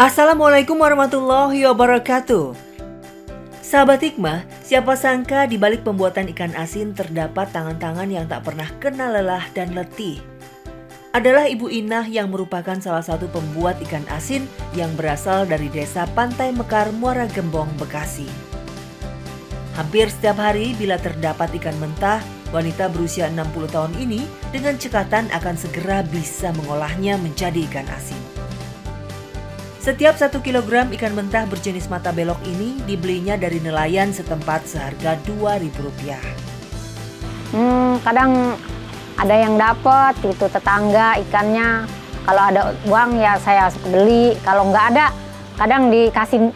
Assalamualaikum warahmatullahi wabarakatuh. Sahabat Hikmah, siapa sangka di balik pembuatan ikan asin terdapat tangan-tangan yang tak pernah kenal lelah dan letih. Adalah Ibu Inah yang merupakan salah satu pembuat ikan asin yang berasal dari desa Pantai Mekar, Muara Gembong, Bekasi. Hampir setiap hari bila terdapat ikan mentah, wanita berusia 60 tahun ini dengan cekatan akan segera bisa mengolahnya menjadi ikan asin. Setiap 1 kilogram ikan mentah berjenis mata belok ini dibelinya dari nelayan setempat seharga Rp2.000. Kadang ada yang dapat itu tetangga ikannya. Kalau ada uang ya saya beli. Kalau nggak ada, kadang dikasih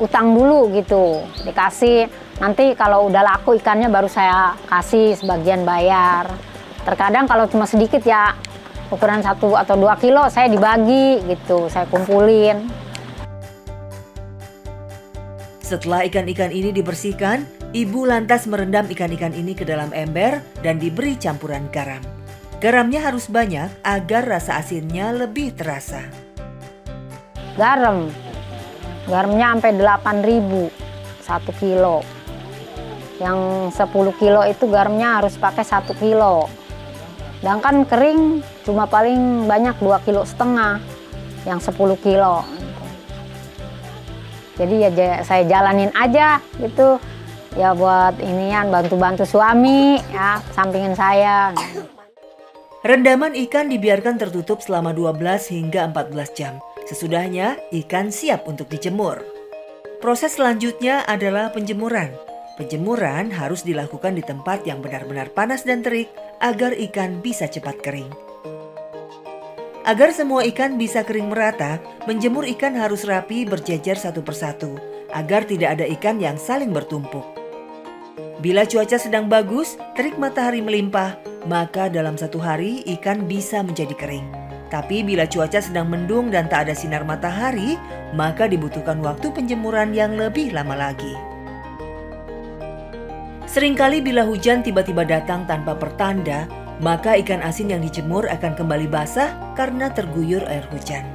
utang dulu gitu. Dikasih, nanti kalau udah laku ikannya baru saya kasih sebagian bayar. Terkadang kalau cuma sedikit ya, ukuran 1 atau 2 kilo saya dibagi gitu, saya kumpulin. Setelah ikan-ikan ini dibersihkan, ibu lantas merendam ikan-ikan ini ke dalam ember dan diberi campuran garam. Garamnya harus banyak agar rasa asinnya lebih terasa. Garamnya sampai 8.000 1 kilo. Yang 10 kilo itu garamnya harus pakai 1 kilo. Sedangkan kering cuma paling banyak 2,5 kilo yang 10 kilo. Jadi ya saya jalanin aja gitu. Ya buat inian bantu-bantu suami ya, sampingin saya. Rendaman ikan dibiarkan tertutup selama 12 hingga 14 jam. Sesudahnya ikan siap untuk dijemur. Proses selanjutnya adalah penjemuran. Penjemuran harus dilakukan di tempat yang benar-benar panas dan terik agar ikan bisa cepat kering. Agar semua ikan bisa kering merata, menjemur ikan harus rapi berjejer satu persatu agar tidak ada ikan yang saling bertumpuk. Bila cuaca sedang bagus, terik matahari melimpah, maka dalam 1 hari ikan bisa menjadi kering. Tapi bila cuaca sedang mendung dan tak ada sinar matahari, maka dibutuhkan waktu penjemuran yang lebih lama lagi. Seringkali bila hujan tiba-tiba datang tanpa pertanda, maka ikan asin yang dijemur akan kembali basah karena terguyur air hujan.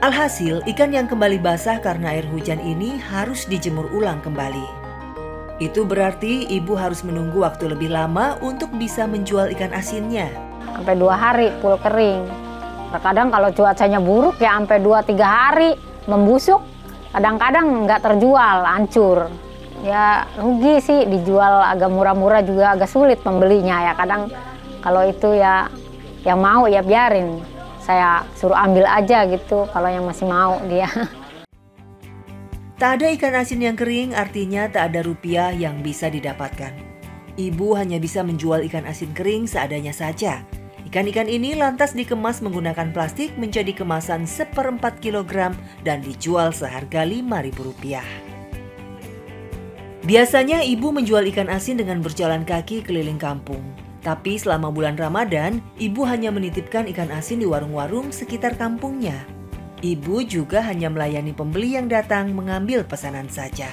Alhasil, ikan yang kembali basah karena air hujan ini harus dijemur ulang kembali. Itu berarti ibu harus menunggu waktu lebih lama untuk bisa menjual ikan asinnya. Sampai 2 hari full kering. Terkadang kalau cuacanya buruk ya sampai 2-3 hari membusuk. Kadang-kadang nggak terjual, hancur. Ya rugi sih, dijual agak murah-murah juga agak sulit pembelinya ya. Kadang kalau itu ya yang mau ya biarin, saya suruh ambil aja gitu kalau yang masih mau dia. Tak ada ikan asin yang kering artinya tak ada rupiah yang bisa didapatkan. Ibu hanya bisa menjual ikan asin kering seadanya saja. Ikan-ikan ini lantas dikemas menggunakan plastik menjadi kemasan 1/4 kilogram dan dijual seharga Rp5.000. Biasanya ibu menjual ikan asin dengan berjalan kaki keliling kampung. Tapi selama bulan Ramadan, ibu hanya menitipkan ikan asin di warung-warung sekitar kampungnya. Ibu juga hanya melayani pembeli yang datang mengambil pesanan saja.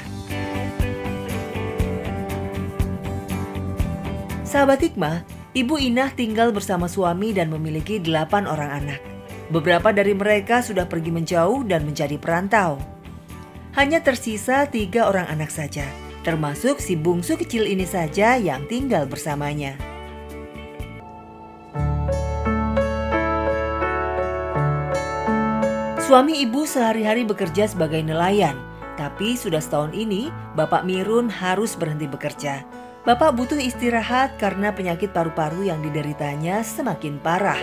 Sahabat Hikmah, Ibu Inah tinggal bersama suami dan memiliki 8 orang anak. Beberapa dari mereka sudah pergi menjauh dan menjadi perantau. Hanya tersisa 3 orang anak saja, termasuk si bungsu kecil ini saja yang tinggal bersamanya. Suami ibu sehari-hari bekerja sebagai nelayan, tapi sudah setahun ini Bapak Mirun harus berhenti bekerja. Bapak butuh istirahat karena penyakit paru-paru yang dideritanya semakin parah.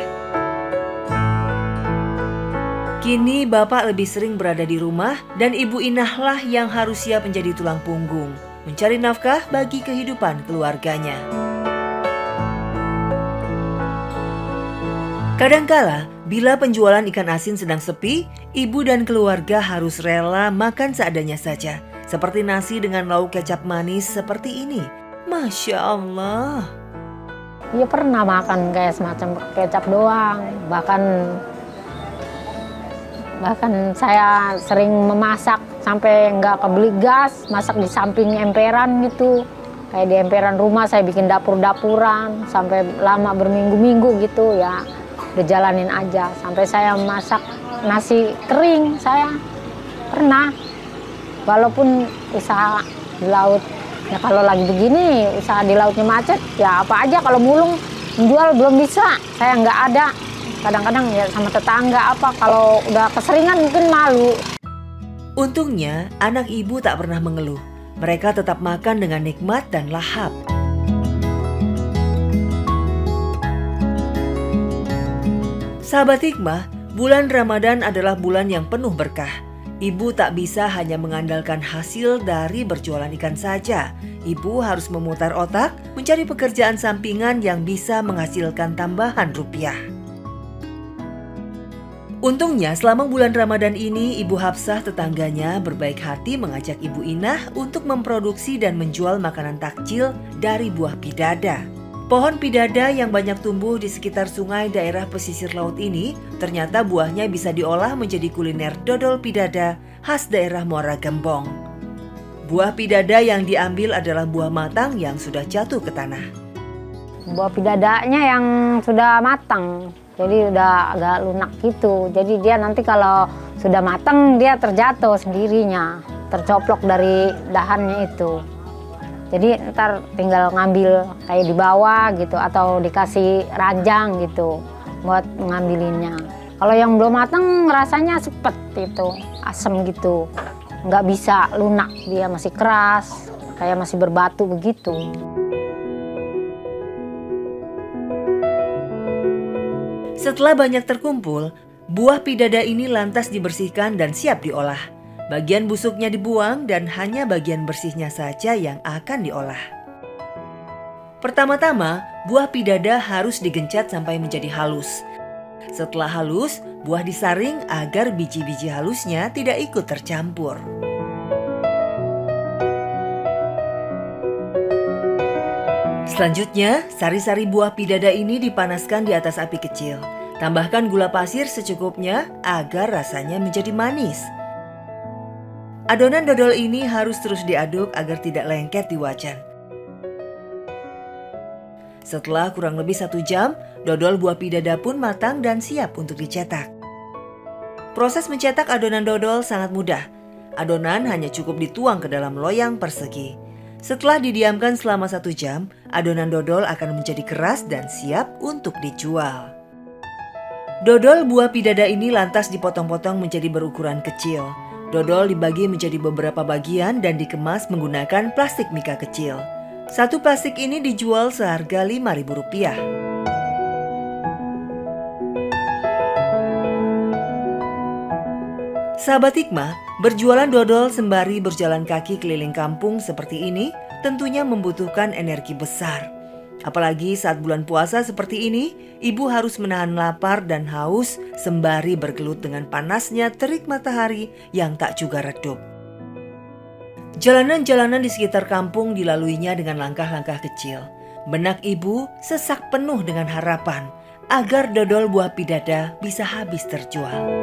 Kini Bapak lebih sering berada di rumah dan Ibu Inahlah yang harus siap menjadi tulang punggung, mencari nafkah bagi kehidupan keluarganya. Kadangkala, bila penjualan ikan asin sedang sepi, ibu dan keluarga harus rela makan seadanya saja, seperti nasi dengan lauk kecap manis seperti ini. Masya Allah. Ya pernah makan kayak semacam kecap doang, bahkan saya sering memasak sampai nggak kebeli gas, masak di samping emperan gitu. Kayak di emperan rumah saya bikin dapur-dapuran sampai lama berminggu-minggu gitu ya. Udah jalanin aja sampai saya masak nasi kering saya pernah. Walaupun usaha di laut, ya kalau lagi begini usaha di lautnya macet, ya apa aja kalau mulung menjual belum bisa, saya nggak ada. Kadang-kadang ya sama tetangga apa, kalau udah keseringan mungkin malu. Untungnya anak ibu tak pernah mengeluh. Mereka tetap makan dengan nikmat dan lahap. Sahabat Hikmah, bulan Ramadan adalah bulan yang penuh berkah. Ibu tak bisa hanya mengandalkan hasil dari berjualan ikan saja. Ibu harus memutar otak, mencari pekerjaan sampingan yang bisa menghasilkan tambahan rupiah. Untungnya selama bulan Ramadan ini, Ibu Hafsah tetangganya berbaik hati mengajak Ibu Inah untuk memproduksi dan menjual makanan takjil dari buah pidada. Pohon pidada yang banyak tumbuh di sekitar sungai daerah pesisir laut ini, ternyata buahnya bisa diolah menjadi kuliner dodol pidada khas daerah Muara Gembong. Buah pidada yang diambil adalah buah matang yang sudah jatuh ke tanah. Buah pidadanya yang sudah matang, jadi udah agak lunak gitu. Jadi dia nanti kalau sudah matang dia terjatuh sendirinya, tercoplok dari dahannya itu. Jadi ntar tinggal ngambil kayak di bawah gitu atau dikasih ranjang gitu buat ngambilinnya. Kalau yang belum matang rasanya sepet itu, asem gitu. Nggak bisa lunak, dia masih keras, kayak masih berbatu begitu. Setelah banyak terkumpul, buah pidada ini lantas dibersihkan dan siap diolah. Bagian busuknya dibuang dan hanya bagian bersihnya saja yang akan diolah. Pertama-tama, buah pidada harus digencet sampai menjadi halus. Setelah halus, buah disaring agar biji-biji halusnya tidak ikut tercampur. Selanjutnya, sari-sari buah pidada ini dipanaskan di atas api kecil. Tambahkan gula pasir secukupnya agar rasanya menjadi manis. Adonan dodol ini harus terus diaduk agar tidak lengket di wajan. Setelah kurang lebih 1 jam, dodol buah pidada pun matang dan siap untuk dicetak. Proses mencetak adonan dodol sangat mudah. Adonan hanya cukup dituang ke dalam loyang persegi. Setelah didiamkan selama 1 jam, adonan dodol akan menjadi keras dan siap untuk dijual. Dodol buah pidada ini lantas dipotong-potong menjadi berukuran kecil. Dodol dibagi menjadi beberapa bagian dan dikemas menggunakan plastik mika kecil. Satu plastik ini dijual seharga Rp5.000. Sahabat Hikmah, berjualan dodol sembari berjalan kaki keliling kampung seperti ini tentunya membutuhkan energi besar. Apalagi saat bulan puasa seperti ini, ibu harus menahan lapar dan haus sembari bergelut dengan panasnya terik matahari yang tak juga redup. Jalanan-jalanan di sekitar kampung dilaluinya dengan langkah-langkah kecil. Benak ibu sesak penuh dengan harapan agar dodol buah pidada bisa habis terjual.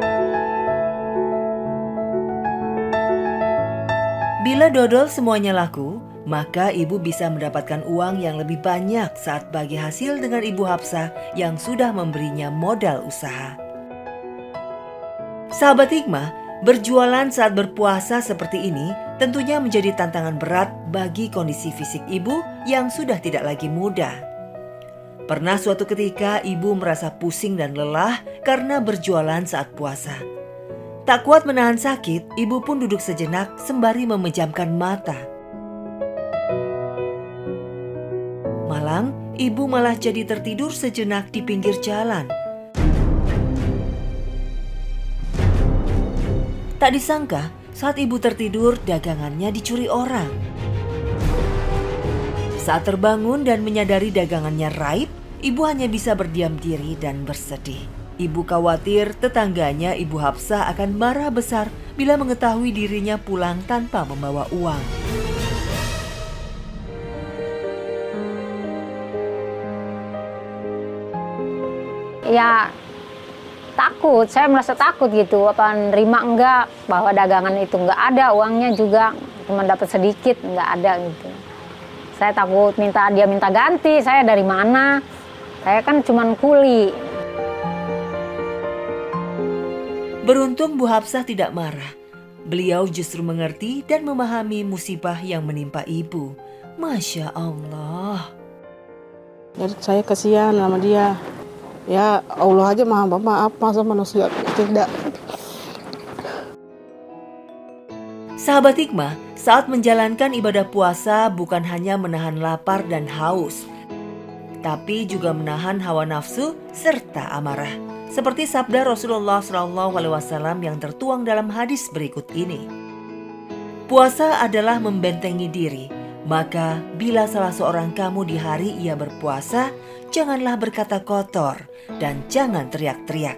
Bila dodol semuanya laku, maka ibu bisa mendapatkan uang yang lebih banyak saat bagi hasil dengan Ibu Hafsah yang sudah memberinya modal usaha. Sahabat Hikmah, berjualan saat berpuasa seperti ini tentunya menjadi tantangan berat bagi kondisi fisik ibu yang sudah tidak lagi muda. Pernah suatu ketika ibu merasa pusing dan lelah karena berjualan saat puasa. Tak kuat menahan sakit, ibu pun duduk sejenak sembari memejamkan mata. Malang, ibu malah jadi tertidur sejenak di pinggir jalan. Tak disangka, saat ibu tertidur, dagangannya dicuri orang. Saat terbangun dan menyadari dagangannya raib, ibu hanya bisa berdiam diri dan bersedih. Ibu khawatir tetangganya Ibu Hafsah akan marah besar bila mengetahui dirinya pulang tanpa membawa uang. Ya takut, saya merasa takut gitu, apa nerima enggak bahwa dagangan itu enggak ada, uangnya juga cuma dapat sedikit, enggak ada gitu. Saya takut dia minta ganti, saya dari mana? Saya kan cuma kuli. Beruntung Bu Hafsah tidak marah. Beliau justru mengerti dan memahami musibah yang menimpa ibu. Masya Allah. Jadi saya kasihan sama dia. Ya Allah aja maha maaf, masa manusia tidak. Sahabat hikmah, saat menjalankan ibadah puasa bukan hanya menahan lapar dan haus, tapi juga menahan hawa nafsu serta amarah. Seperti sabda Rasulullah SAW yang tertuang dalam hadis berikut ini. Puasa adalah membentengi diri, maka bila salah seorang kamu di hari ia berpuasa, janganlah berkata kotor dan jangan teriak-teriak.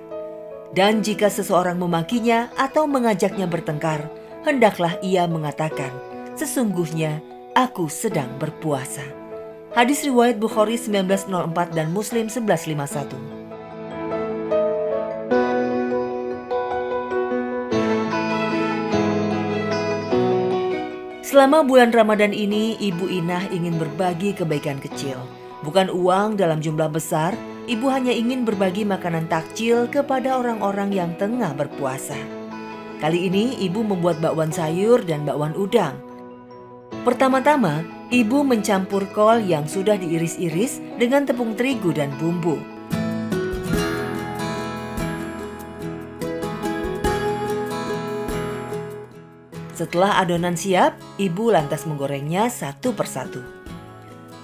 Dan jika seseorang memakinya atau mengajaknya bertengkar, hendaklah ia mengatakan, sesungguhnya aku sedang berpuasa. Hadis riwayat Bukhari 1904 dan Muslim 1151. Selama bulan Ramadan ini, Ibu Inah ingin berbagi kebaikan kecil. Bukan uang dalam jumlah besar, Ibu hanya ingin berbagi makanan takjil kepada orang-orang yang tengah berpuasa. Kali ini Ibu membuat bakwan sayur dan bakwan udang. Pertama-tama, Ibu mencampur kol yang sudah diiris-iris dengan tepung terigu dan bumbu. Setelah adonan siap, Ibu lantas menggorengnya satu persatu.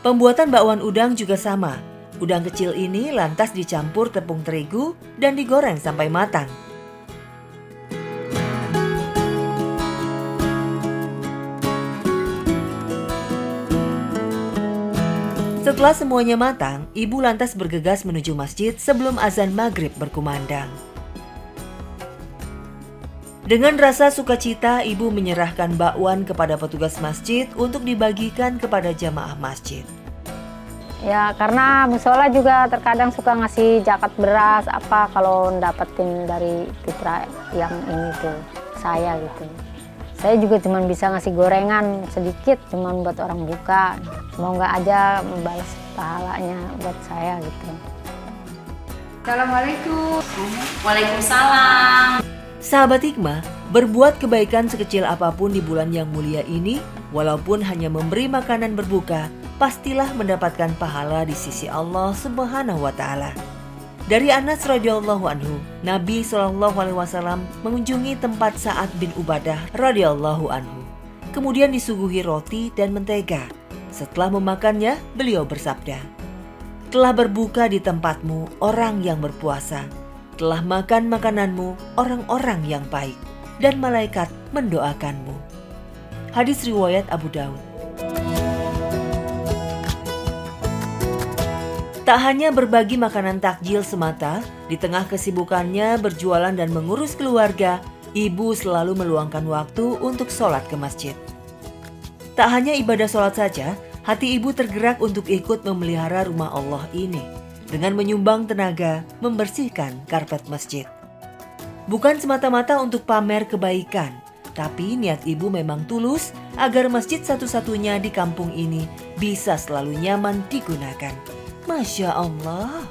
Pembuatan bakwan udang juga sama. Udang kecil ini lantas dicampur tepung terigu dan digoreng sampai matang. Setelah semuanya matang, Ibu lantas bergegas menuju masjid sebelum azan maghrib berkumandang. Dengan rasa sukacita, Ibu menyerahkan bakwan kepada petugas masjid untuk dibagikan kepada jamaah masjid. Ya karena musola juga terkadang suka ngasih zakat beras apa kalau dapetin dari fitra yang ini tuh saya gitu. Saya juga cuma bisa ngasih gorengan sedikit cuma buat orang buka. Semoga aja membalas pahalanya buat saya gitu. Assalamualaikum. Waalaikumsalam. Sahabat hikmah, berbuat kebaikan sekecil apapun di bulan yang mulia ini, walaupun hanya memberi makanan berbuka, pastilah mendapatkan pahala di sisi Allah Subhanahu wa Ta'ala. Dari Anas radhiyallahu anhu, Nabi SAW mengunjungi tempat Sa'ad bin Ubadah radhiyallahu anhu. Kemudian disuguhi roti dan mentega. Setelah memakannya, beliau bersabda, "Telah berbuka di tempatmu orang yang berpuasa. Telah makan makananmu orang-orang yang baik, dan malaikat mendoakanmu." Hadis riwayat Abu Daud. Tak hanya berbagi makanan takjil semata, di tengah kesibukannya berjualan dan mengurus keluarga, Ibu selalu meluangkan waktu untuk sholat ke masjid. Tak hanya ibadah sholat saja, hati Ibu tergerak untuk ikut memelihara rumah Allah ini, dengan menyumbang tenaga membersihkan karpet masjid. Bukan semata-mata untuk pamer kebaikan, tapi niat Ibu memang tulus agar masjid satu-satunya di kampung ini bisa selalu nyaman digunakan. Masya Allah.